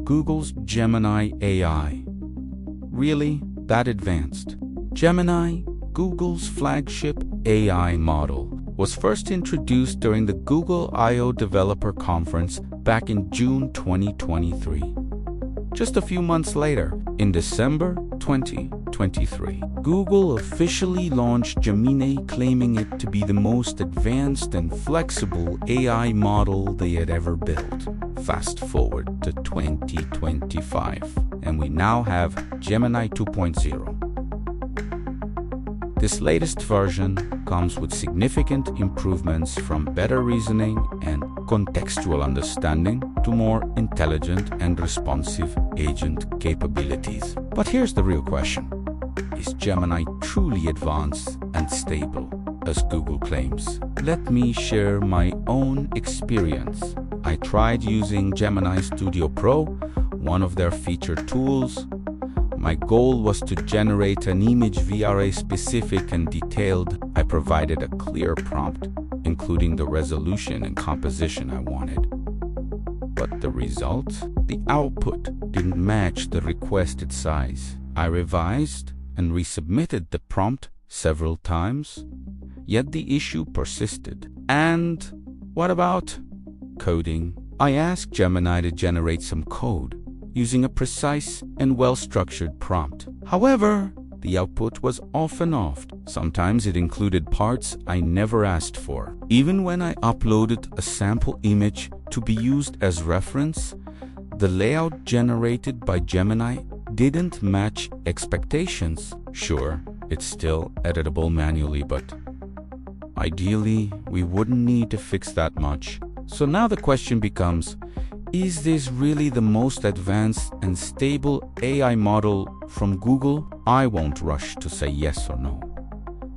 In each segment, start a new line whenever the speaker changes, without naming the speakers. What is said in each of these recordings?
Google's Gemini AI. Really that advanced? Gemini, Google's flagship AI model, was first introduced during the Google I/O Developer Conference back in June 2023. Just a few months later, in December 2023, Google officially launched Gemini, claiming it to be the most advanced and flexible AI model they had ever built. Fast forward to 2025, and we now have Gemini 2.0. This latest version comes with significant improvements from better reasoning and contextual understanding to more intelligent and responsive agent capabilities. But here's the real question. Is Gemini truly advanced and stable, as Google claims? Let me share my own experience. I tried using Gemini Studio Pro, one of their featured tools. My goal was to generate an image VRA specific and detailed. I provided a clear prompt, including the resolution and composition I wanted. But the result? The output didn't match the requested size. I revised and resubmitted the prompt several times, yet the issue persisted. And what about coding? I asked Gemini to generate some code using a precise and well-structured prompt. However, the output was off and off. Sometimes it included parts I never asked for. Even when I uploaded a sample image to be used as reference, the layout generated by Gemini didn't match expectations. Sure, it's still editable manually, but ideally, we wouldn't need to fix that much. So now the question becomes, is this really the most advanced and stable AI model from Google? I won't rush to say yes or no.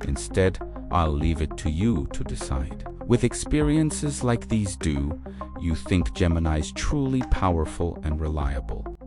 Instead, I'll leave it to you to decide. With experiences like these, do you think Gemini is truly powerful and reliable?